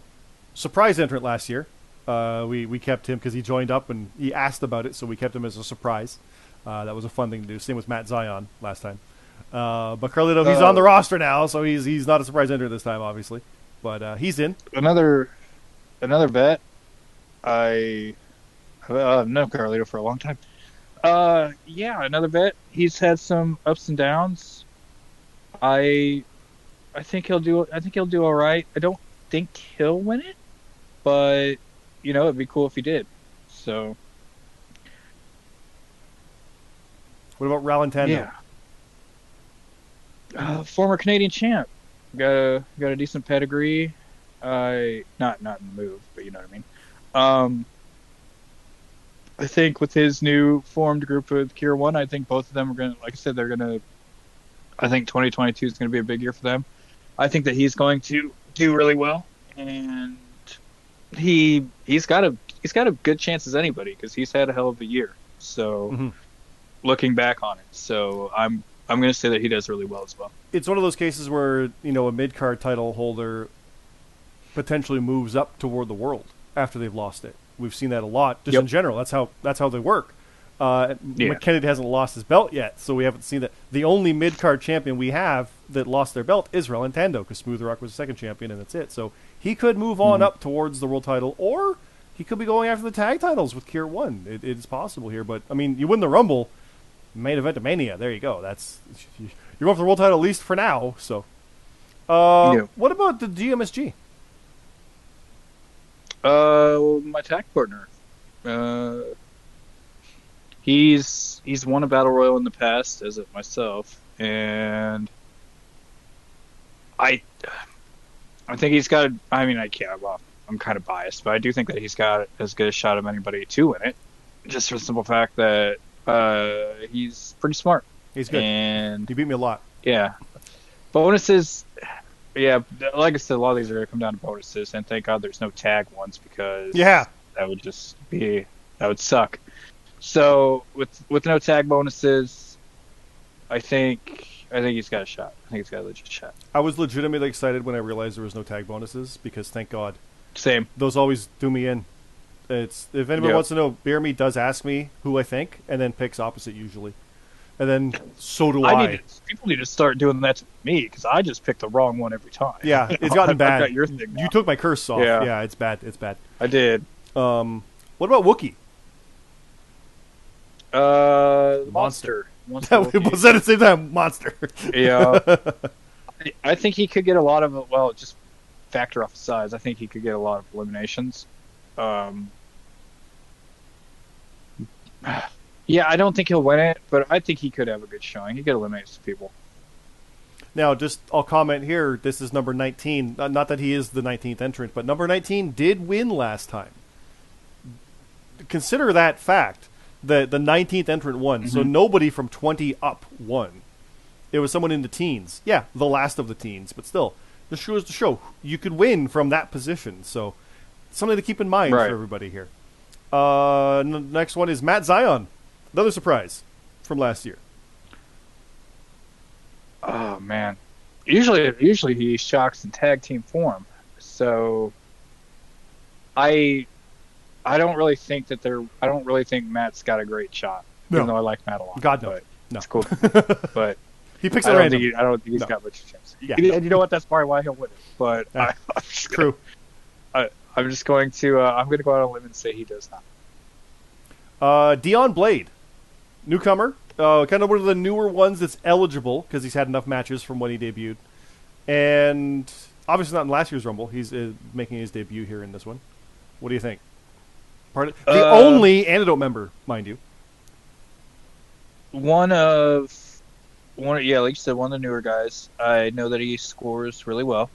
surprise entrant last year. We kept him because he joined up and he asked about it, so we kept him as a surprise. That was a fun thing to do. Same with Matt Zion last time. But Carlito, he's on the roster now, so he's not a surprise entrant this time, obviously. But he's in. Another vet. I've known Carlito for a long time. Another vet. He's had some ups and downs. I think he'll do all right. I don't think he'll win it, but it'd be cool if he did. So. What about Ralentando? Yeah. Former Canadian champ. Got a decent pedigree. Not in the move, but you know what I mean. I think with his new formed group with Kier 1, I think both of them are going to, like I said, I think 2022 is going to be a big year for them. I think that he's going to do really well, and he's got a good chance as anybody, because he's had a hell of a year. So looking back on it, so I'm going to say that he does really well as well. It's one of those cases where a mid-card title holder potentially moves up toward the world after they've lost it. We've seen that a lot, just in general. That's how they work. Mckennedy hasn't lost his belt yet, so we haven't seen that. The only mid-card champion we have that lost their belt is Ralentando, because Smooth Rock was the second champion, and that's it. So he could move on up towards the world title, or he could be going after the tag titles with Kier 1. It is possible here, but, I mean, you win the Rumble, main event of Mania. There you go. You're going for the world title, at least for now. So, what about the GMSG? My tag partner. He's won a battle royal in the past, as it myself, and I think he's got. I'm kind of biased, but I do think that he's got as good a shot of anybody to win it, just for the simple fact that he's pretty smart. He's good, and he beat me a lot. Yeah, bonuses. Yeah, like I said, a lot of these are going to come down to bonuses, and thank God there's no tag ones, because that would suck. So with no tag bonuses, I think he's got a shot. I think he's got a legit shot. I was legitimately excited when I realized there was no tag bonuses, because thank God. Same. Those always do me in. If anybody wants to know, BeerMe does ask me who I think, and then picks opposite usually. And then so do I. People need to start doing that to me because I just pick the wrong one every time. Yeah, it's gotten bad. I've got your thing now. You took my curse off. Yeah, it's bad. It's bad. I did. What about Wookiee? Monster. Was that at the same time? Monster. Yeah. I think he could get a lot of, well, just factor off the size. I think he could get a lot of eliminations. Yeah, I don't think he'll win it, but I think he could have a good showing. He could eliminate some people. Now, I'll comment here. This is number 19. Not that he is the 19th entrant, but number 19 did win last time. Consider that fact. The 19th entrant won, so nobody from 20 up won. It was someone in the teens. Yeah, the last of the teens, but still. This shows to show you could win from that position, so something to keep in mind for everybody here. Next one is Matt Zion. Another surprise from last year. Oh man, usually he shocks in tag team form. So I don't really think Matt's got a great shot. No. Even though I like Matt a lot. God no, it's cool. But he picks I random. don't think he's got much chance. Yeah. And you know what? That's probably why he'll win it. But true. I'm just going to I'm going to go out on a limb and say he does not. Dion Blade, newcomer, kind of one of the newer ones that's eligible because he's had enough matches from when he debuted, and obviously not in last year's Rumble. He's making his debut here in this one. What do you think? The only Antidote member, mind you. One, like you said, one of the newer guys. I know that he scores really well.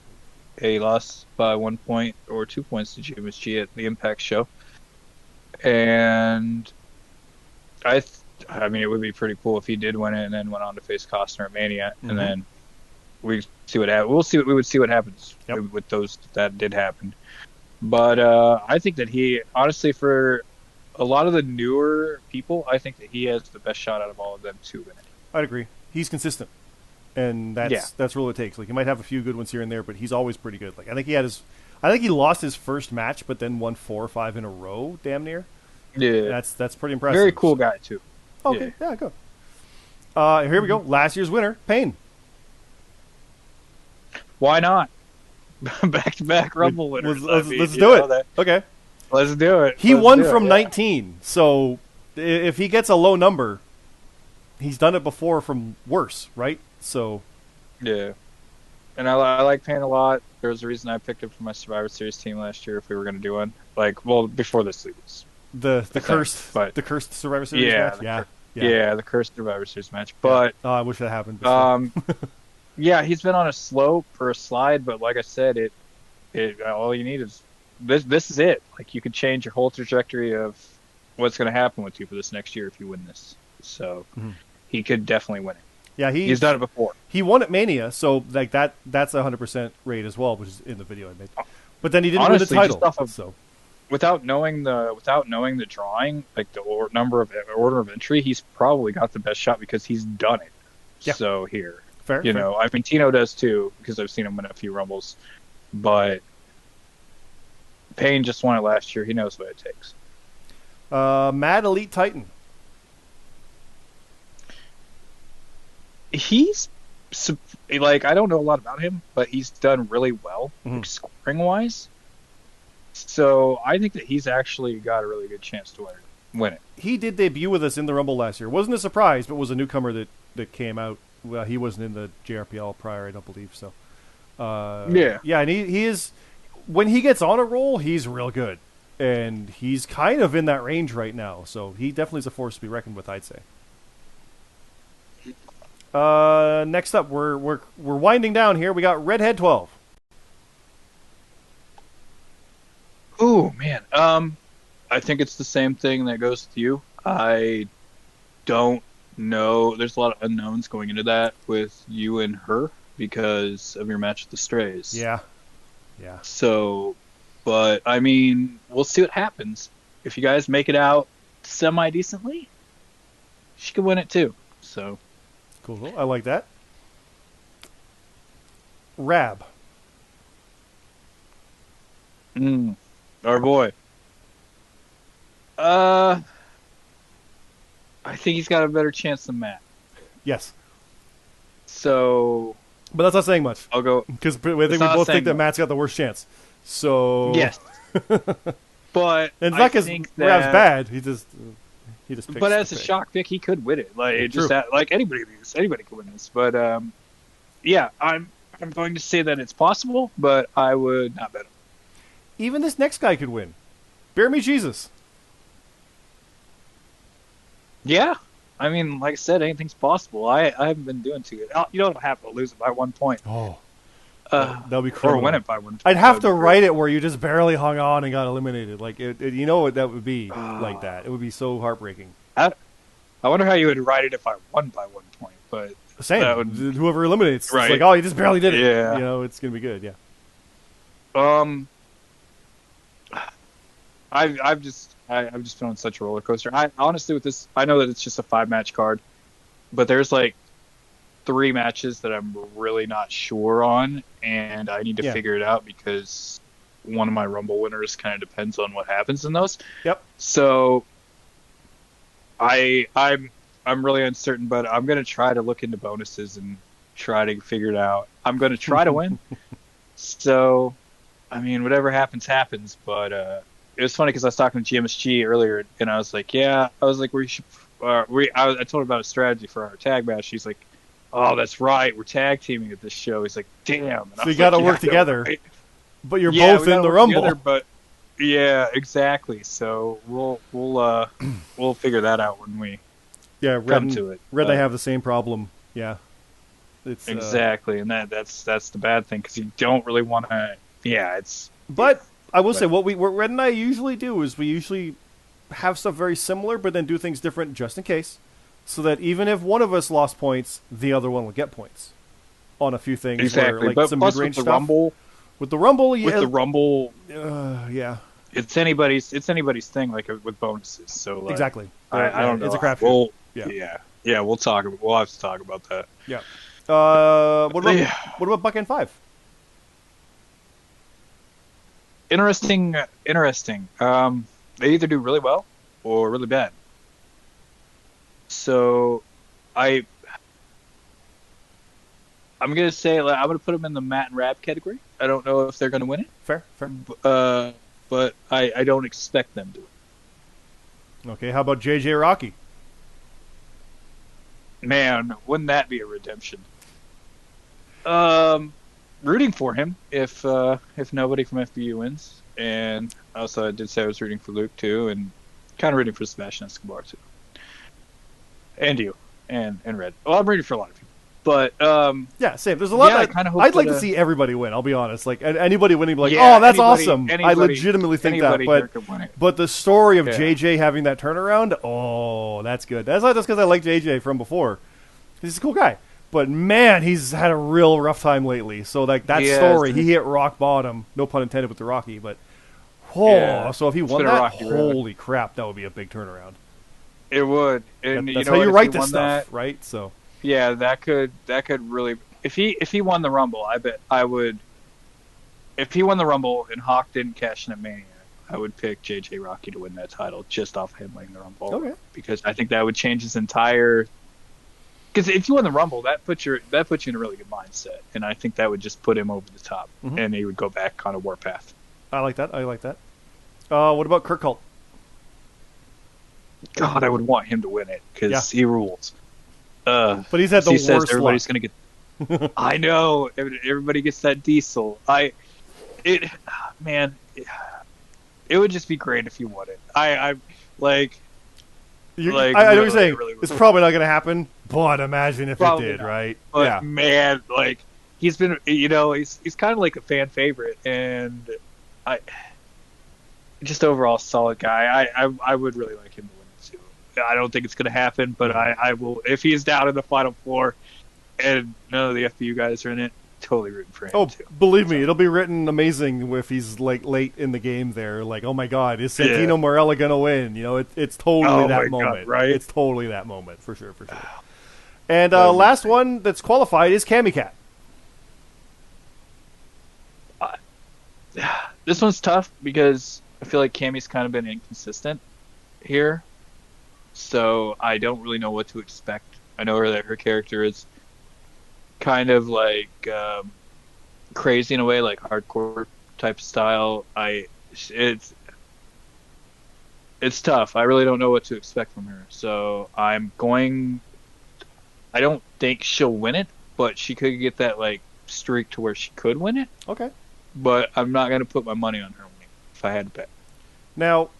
He lost by 1 point or 2 points to GMSG at the Impact show. And I mean, it would be pretty cool if he did win it and then went on to face Costner at Mania, and then we see what happens. We would see what happens with those that did happen. But I think that he, honestly, for a lot of the newer people, I think that he has the best shot out of all of them to win it. I'd agree. He's consistent, and that's really what it takes. Like, he might have a few good ones here and there, but he's always pretty good. Like, I think he lost his first match, but then won 4 or 5 in a row, damn near. Yeah, that's pretty impressive. Very cool guy too. Okay, yeah, go. Here we go. Last year's winner, Payne. Why not? Back-to-back Rumble winners. Let's do it. Okay. Let's do it. He won from 19, so if he gets a low number, he's done it before from worse, right? So. Yeah. And I like Payne a lot. There's a reason I picked him for my Survivor Series team last year if we were going to do one. Like, well, before this league was. The cursed Survivor Series match? Yeah, the cursed Survivor Series match. But I wish that happened. yeah, he's been on a slope or a slide, but like I said, it all you need is this is it. Like, you could change your whole trajectory of what's going to happen with you for this next year if you win this. So he could definitely win it. Yeah, he's done it before. He won at Mania, so like that's 100% rate as well, which is in the video I made. But then he didn't win the title. Without knowing the drawing, like the order of entry, he's probably got the best shot because he's done it. Yeah. So here, fair. I mean, Tino does too because I've seen him win a few Rumbles, but Payne just won it last year. He knows what it takes. Mad Elite Titan. He's like, I don't know a lot about him, but he's done really well like, scoring wise. So I think that he's actually got a really good chance to win it. He did debut with us in the Rumble last year. Wasn't a surprise, but was a newcomer that came out. Well, he wasn't in the JRPL prior, I don't believe so. Yeah, and he is, when he gets on a roll, he's real good, and he's kind of in that range right now. So he definitely is a force to be reckoned with, I'd say. Next up, we're winding down here. We got Redhead 12. Oh man, I think it's the same thing that goes with you. I don't know. There's a lot of unknowns going into that with you and her because of your match with the Strays. Yeah. So, but I mean, we'll see what happens. If you guys make it out semi-decently, she could win it too. So. Cool. I like that. Rab. Our boy. I think he's got a better chance than Matt. Yes. So, but that's not saying much. I'll go because I think we both think that Matt's got the worst chance. So yes, but and it's not because Rav's bad. He just picks. But as a shock pick, he could win it. Like anybody could win this. But yeah, I'm going to say that it's possible, but I would not bet him. Even this next guy could win. BeerMe Jesus. Yeah. I mean, like I said, anything's possible. I haven't been doing too good. You don't have to lose it by 1 point. Oh. That'll be criminal. Or win it by 1 point. I'd have to write it where you just barely hung on and got eliminated. Like, you know what that would be like that. It would be so heartbreaking. I wonder how you would write it if I won by 1 point. But same. Whoever eliminates, right. It's like, oh, you just barely did it. Yeah. You know, it's going to be good, yeah. I've just been on such a roller coaster. I honestly, with this, I know that it's just a 5-match card, but there's like 3 matches that I'm really not sure on, and I need to figure it out because one of my Rumble winners kind of depends on what happens in those. Yep. So I'm really uncertain, but I'm gonna try to look into bonuses and try to figure it out. I'm gonna try to win. So, I mean, whatever happens, happens. But it was funny because I was talking to GMSG earlier, and I was like, we should. I told her about a strategy for our tag match. She's like, oh, that's right, we're tag teaming at this show. He's like, damn. And so you got to work together, right. But you're both in the Rumble. Together, but yeah, exactly. So we'll figure that out when we come to it. Red and I have the same problem. Yeah, it's exactly, and that's the bad thing because you don't really want to. Yeah, it's. But I will say what Red and I usually do is we usually have stuff very similar, but then do things different just in case, so that even if one of us lost points, the other one will get points on a few things. Exactly, where, like, but some plus mid-range with the stuff. Rumble. With the Rumble, yeah, it's anybody's thing. Like with bonuses, so like, exactly. I don't know. It's a crapshoot. We'll talk. We'll have to talk about that. Yeah. What about Buck and 5? Interesting. They either do really well or really bad. So, I'm gonna say I'm gonna put them in the Matt and Rab category. I don't know if they're gonna win it. Fair. But I don't expect them to. Okay, how about JJ Rocky? Man, wouldn't that be a redemption? Rooting for him if nobody from FBU wins, and also I did say I was rooting for Luke too, and kind of rooting for Sebastian Escobar too, and you, and Red. Well, I'm rooting for a lot of people, but yeah, same. There's a lot. I'd like to see everybody win. I'll be honest. Like anybody winning, be like, oh, that's awesome. I legitimately think that, but the story of JJ having that turnaround, oh, that's good. That's not just because I like JJ from before. He's a cool guy. But man, he's had a real rough time lately. So like that story, he hit rock bottom. No pun intended with the Rocky, but so if he won that, holy crap, that would be a big turnaround. It would, and that's how you write this stuff, right? So yeah, that could really. If he won the Rumble, I bet I would. If he won the Rumble and Hawk didn't cash in at Mania, I would pick JJ Rocky to win that title just off him winning the Rumble. Okay, because I think that would change his entire. Because if you win the Rumble, that puts you in a really good mindset, and I think that would just put him over the top, and he would go back on a warpath. I like that. What about Kurt Colt? God, I would want him to win it because he rules. But he's had the worst luck. Everybody's going to get. I know everybody gets that diesel. It would just be great if you won it. I know what you're saying. Really it's probably not going to happen, but imagine if it did, not. right? But man, he's been, he's kind of like a fan favorite, and just overall solid guy. I would really like him to win it too. I don't think it's going to happen, but I will if he's down in the Final Four, and none of the FBU guys are in it. Totally rooting for him too. Believe me, it'll be written amazing if he's like late in the game there. Like, oh my God, is Santino Marella gonna win? You know, it's totally that moment, God, right? It's totally that moment for sure. And last one that's qualified is Cammy Cat. This one's tough because I feel like Cammy's kind of been inconsistent here, so I don't really know what to expect. I know that her character is kind of like crazy in a way, like hardcore type style. It's tough. I really don't know what to expect from her. So I don't think she'll win it, but she could get that like streak to where she could win it. Okay. But I'm not going to put my money on her winning if I had to bet. Now,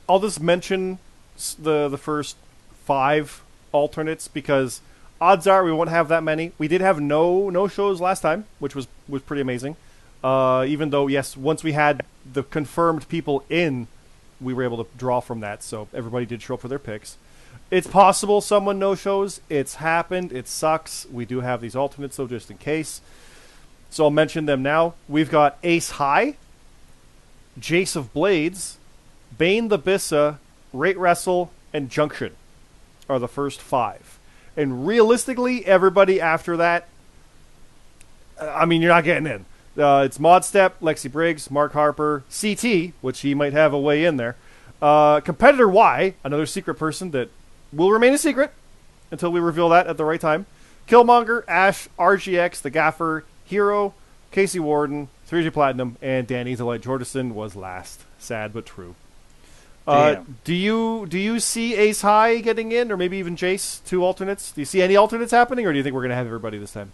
I'll just mention the first 5 alternates because odds are we won't have that many. We did have no shows last time, which was pretty amazing. Even though, yes, once we had the confirmed people in, we were able to draw from that, so everybody did show up for their picks. It's possible someone no-shows. It's happened. It sucks. We do have these alternates, though, just in case. So I'll mention them now. We've got Ace High, Jace of Blades, Bane the Bissa, Rate Wrestle, and Junction are the first 5. And realistically, everybody after that, I mean, you're not getting in. It's Modstep, Lexi Briggs, Mark Harper, CT, which he might have a way in there. Competitor Y, another secret person that will remain a secret until we reveal that at the right time. Killmonger, Ash, RGX, The Gaffer, Hero, Casey Warden, 3G Platinum, and Danny Delight Jordison was last. Sad but true. Do you see Ace High getting in, or maybe even Jace, 2 alternates? Do you see any alternates happening, or do you think we're going to have everybody this time?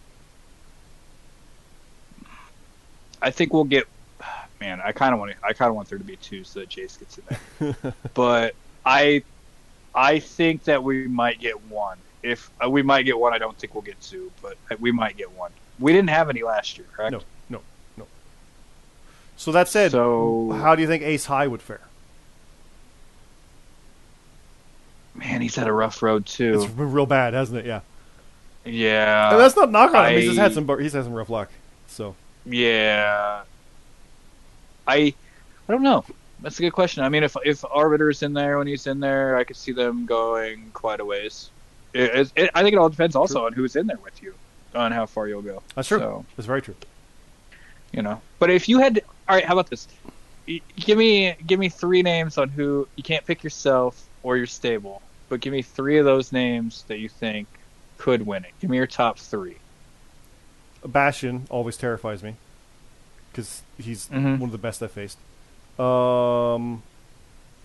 I think we'll get. Man, I kind of want there to be 2 so that Jace gets in there. But I think that we might get 1. If we might get 1, I don't think we'll get 2, but we might get 1. We didn't have any last year, correct? No. So that said, how do you think Ace High would fare? Man, he's had a rough road too. It's been real bad, hasn't it? Yeah. Yeah. And that's not knock on him. He's had some rough luck. So. Yeah. I don't know. That's a good question. I mean, if Arbiter's in there when he's in there, I could see them going quite a ways. I think it all depends also on who's in there with you, on how far you'll go. That's true. So, that's very true. But if you had, all right, how about this? Give me 3 names on who you can't pick yourself or your stable, but give me 3 of those names that you think could win it. Give me your top 3. Bastion always terrifies me because he's one of the best I've faced. God,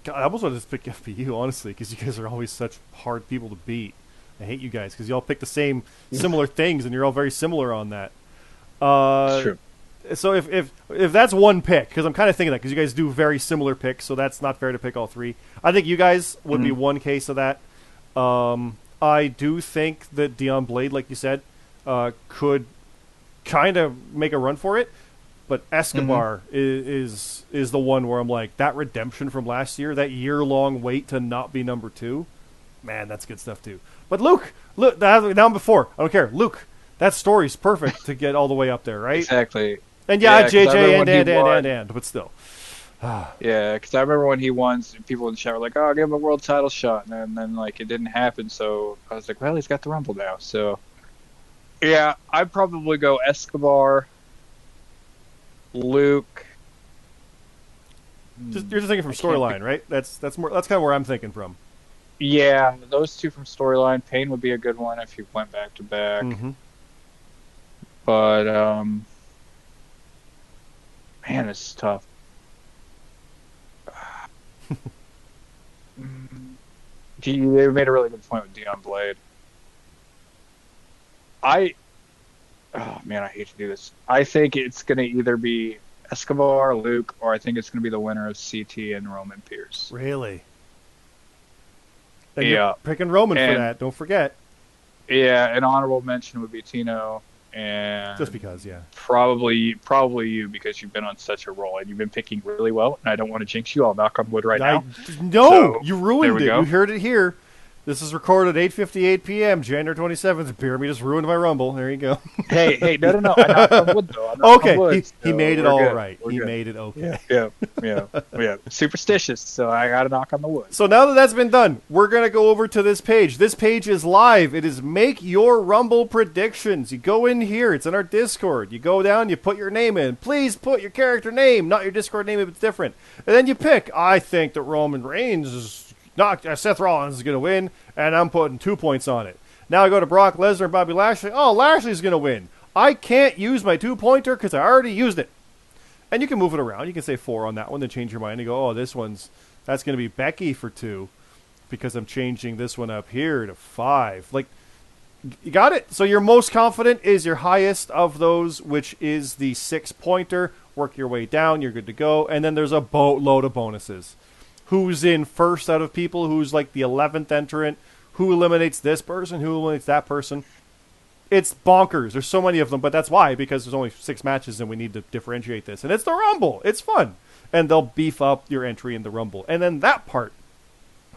I almost want to just pick FPU, honestly, because you guys are always such hard people to beat. I hate you guys because you all pick the same similar things, and you're all very similar on that. It's true. So if that's one pick, because I'm kind of thinking that because you guys do very similar picks, so that's not fair to pick all 3. I think you guys would be one case of that. I do think that Dion Blade, like you said, could kind of make a run for it, but Escobar is the one where I'm like, that redemption from last year, that year-long wait to not be number 2, man, that's good stuff too. But Luke, now before, I don't care. Luke, that story's perfect to get all the way up there, right? Exactly. And JJ and, but still. Yeah, because I remember when he won, people in the chat were like, "Oh, I'll give him a world title shot," and then like it didn't happen. So I was like, "Well, he's got the Rumble now." So yeah, I'd probably go Escobar, Luke. You're just thinking from storyline, right? That's kind of where I'm thinking from. Yeah, those 2 from storyline. Payne would be a good one if you went back to back. But man, it's tough. You made a really good point with Dion Blade. Oh man, I hate to do this. I think it's going to either be Escobar, Luke, or I think it's going to be the winner of CT and Roman Pierce. Really? And yeah. You're picking Roman for that, don't forget. Yeah, an honorable mention would be Tino. And just because, yeah. Probably you, because you've been on such a roll and you've been picking really well. And I don't want to jinx you. I'll knock on wood now. No, so, you ruined it. Go. You heard it here. This is recorded at 8:58 p.m. January 27th. BeerMe just ruined my Rumble. There you go. hey, no. I knocked on wood though. Okay, wood, he made it all good. right. He made it okay. Yeah. Superstitious, so I got to knock on the wood. So now that that's been done, we're gonna go over to this page. This page is live. It is Make Your Rumble Predictions. You go in here. It's in our Discord. You go down. You put your name in. Please put your character name, not your Discord name if it's different. And then you pick. I think that Roman Reigns is. Seth Rollins is going to win, and I'm putting 2 points on it. Now I go to Brock Lesnar and Bobby Lashley. Oh, Lashley's going to win. I can't use my 2-pointer because I already used it. And you can move it around. You can say 4 on that one, then change your mind and go, oh, that's going to be Becky for 2 because I'm changing this one up here to 5. Like, you got it? So your most confident is your highest of those, which is the 6-pointer. Work your way down. You're good to go. And then there's a boatload of bonuses. Who's in first out of people? Who's like the 11th entrant? Who eliminates this person? Who eliminates that person? It's bonkers. There's so many of them, but that's why, because there's only 6 matches and we need to differentiate this. And it's the Rumble. It's fun. And they'll beef up your entry in the Rumble. And then that part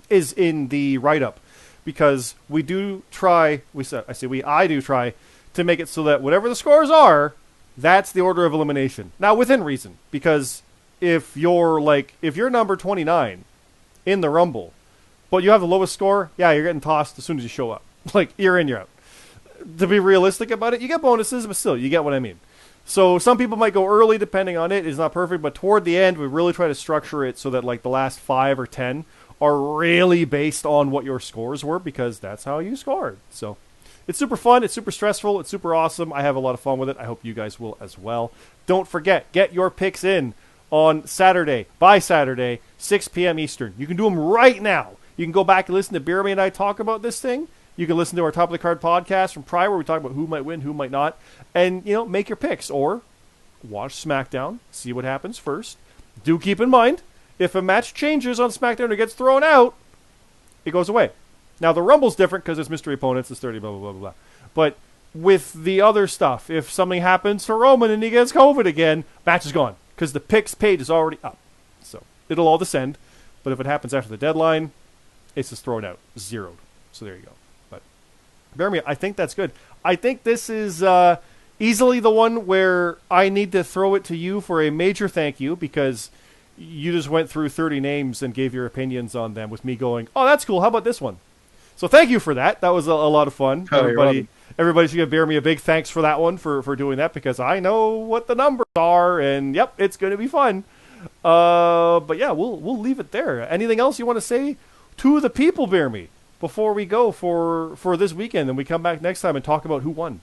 is in the write-up, because we do try, I do try to make it so that whatever the scores are, that's the order of elimination. Now, within reason, because if you're number 29 in the Rumble, but you have the lowest score, yeah, you're getting tossed as soon as you show up. Like, you're in, you're out. To be realistic about it, you get bonuses, but still, you get what I mean. So some people might go early depending on it. It's not perfect, but toward the end, we really try to structure it so that like the last 5 or 10 are really based on what your scores were, because that's how you scored. So it's super fun. It's super stressful. It's super awesome. I have a lot of fun with it. I hope you guys will as well. Don't forget, get your picks in on Saturday, by Saturday, 6 p.m. Eastern. You can do them right now. You can go back and listen to BeerMe and I talk about this thing. You can listen to our Top of the Card podcast from prior, where we talk about who might win, who might not, and, make your picks. Or watch SmackDown, see what happens first. Do keep in mind, if a match changes on SmackDown or gets thrown out, it goes away. Now, the Rumble's different because it's mystery opponents, it's 30, blah, blah, blah, blah, blah. But with the other stuff, if something happens to Roman and he gets COVID again, match is gone, because the picks page is already up. So it'll all descend. But if it happens after the deadline, it's just thrown out, zeroed. So there you go. BeerMe, I think that's good. I think this is easily the one where I need to throw it to you for a major thank you, because you just went through 30 names and gave your opinions on them with me going, oh, that's cool. How about this one? So thank you for that. That was a lot of fun. Oh, everybody should give BeerMe a big thanks for that one, for doing that, because I know what the numbers are, and yep, it's going to be fun. But yeah, we'll leave it there. Anything else you want to say to the people, BeerMe, before we go for this weekend, and we come back next time and talk about who won?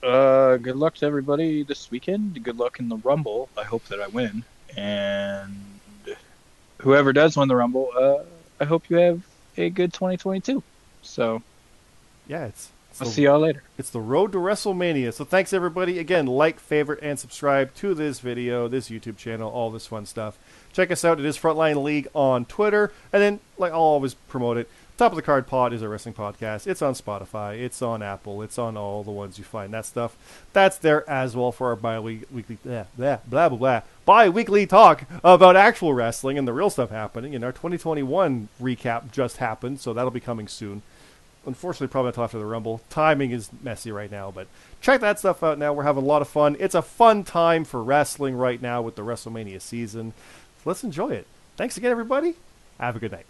Good luck to everybody this weekend. Good luck in the Rumble. I hope that I win. And whoever does win the Rumble, I hope you have a good 2022. So, yeah, I'll see y'all later. It's the road to WrestleMania. So thanks, everybody. Again, like, favorite, and subscribe to this video, this YouTube channel, all this fun stuff. Check us out. It is Frontline League on Twitter. And then, like, I'll always promote it, Top of the Card Pod is a wrestling podcast. It's on Spotify. It's on Apple. It's on all the ones you find. That stuff. That's there as well for our bi-weekly talk about actual wrestling and the real stuff happening. And our 2021 recap just happened, so that'll be coming soon. Unfortunately, probably not until after the Rumble. Timing is messy right now, but check that stuff out now. We're having a lot of fun. It's a fun time for wrestling right now with the WrestleMania season. Let's enjoy it. Thanks again, everybody. Have a good night.